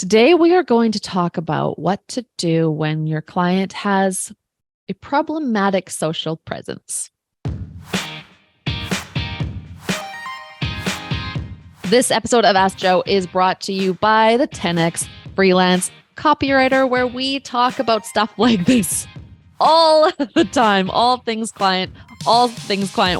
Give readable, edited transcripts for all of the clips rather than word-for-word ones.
Today, we are going to talk about what to do when your client has a problematic social presence. This episode of Ask Joe is brought to you by the 10x Freelance Copywriter, where we talk about stuff like this all the time, all things client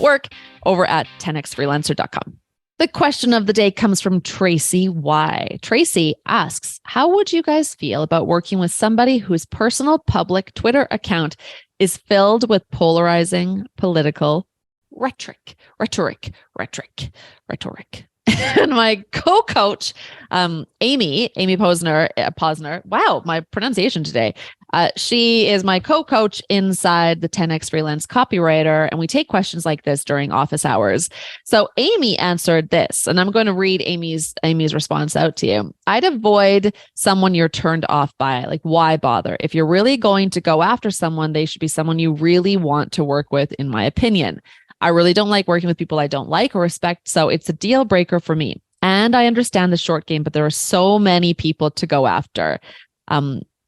work over at 10xfreelancer.com. The question of the day comes from Tracy Y. Tracy asks, how would you guys feel about working with somebody whose personal public Twitter account is filled with polarizing political rhetoric? And my co-coach, Amy Posner. Wow, my pronunciation today. She is my co-coach inside the 10x Freelance Copywriter, and we take questions like this during office hours. So Amy answered this, and I'm going to read Amy's response out to you. I'd avoid someone you're turned off by. Like, why bother? If you're really going to go after someone, they should be someone you really want to work with, in my opinion. I really don't like working with people I don't like or respect, so it's a deal breaker for me. And I understand the short game, but there are so many people to go after.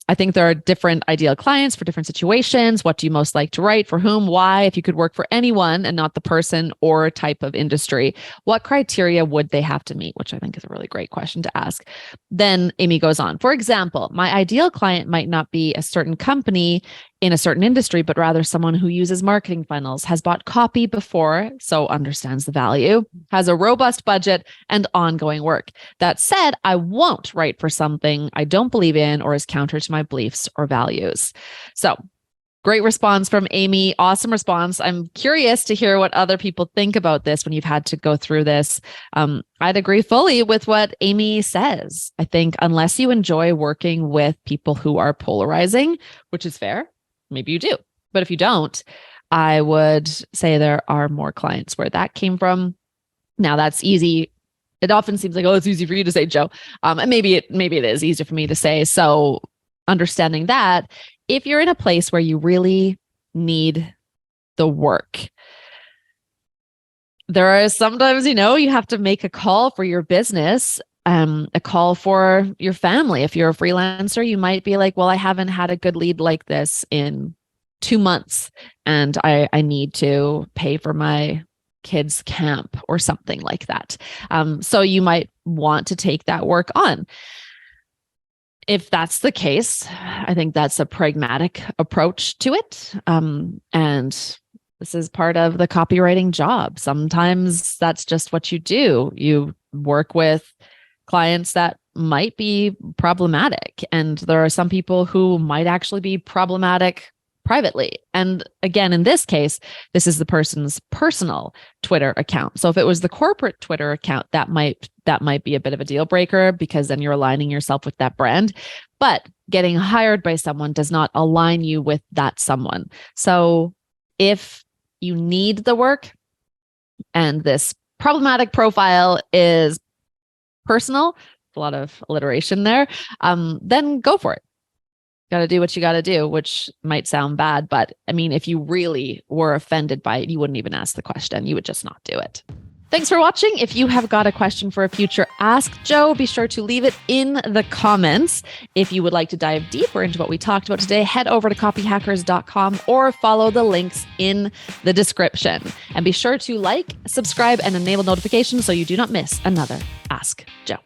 I think there are different ideal clients for different situations. What do you most like to write? For whom? Why? If you could work for anyone and not the person or type of industry, what criteria would they have to meet? Which I think is a really great question to ask. Then Amy goes on. For example, my ideal client might not be a certain company in a certain industry, but rather someone who uses marketing funnels, has bought copy before, so understands the value, has a robust budget and ongoing work. That said, I won't write for something I don't believe in or is counter to my beliefs or values. So great response from Amy. Awesome response. I'm curious to hear what other people think about this when you've had to go through this. I'd agree fully with what Amy says. I think unless you enjoy working with people who are polarizing, which is fair, maybe you do. But if you don't, I would say there are more clients where that came from. Now that's easy. It often seems like, oh, it's easy for you to say, Joe. And maybe it is easier for me to say. So understanding that, if you're in a place where you really need the work, there are sometimes, you have to make a call for your business, a call for your family. If you're a freelancer, you might be like, well, I haven't had a good lead like this in 2 months, and I need to pay for my kids' camp or something like that. So you might want to take that work on. If that's the case, I think that's a pragmatic approach to it. And this is part of the copywriting job. Sometimes that's just what you do. You work with clients that might be problematic. And there are some people who might actually be problematic privately. And again, in this case, this is the person's personal Twitter account. So if it was the corporate Twitter account, that might be a bit of a deal breaker, because then you're aligning yourself with that brand. But getting hired by someone does not align you with that someone. So if you need the work and this problematic profile is personal, a lot of alliteration there, then go for it. Got to do what you got to do, which might sound bad, but I mean, if you really were offended by it, you wouldn't even ask the question. You would just not do it. Thanks for watching. If you have got a question for a future Ask Joe, be sure to leave it in the comments. If you would like to dive deeper into what we talked about today, head over to copyhackers.com or follow the links in the description. And be sure to like, subscribe, and enable notifications so you do not miss another Ask Joe.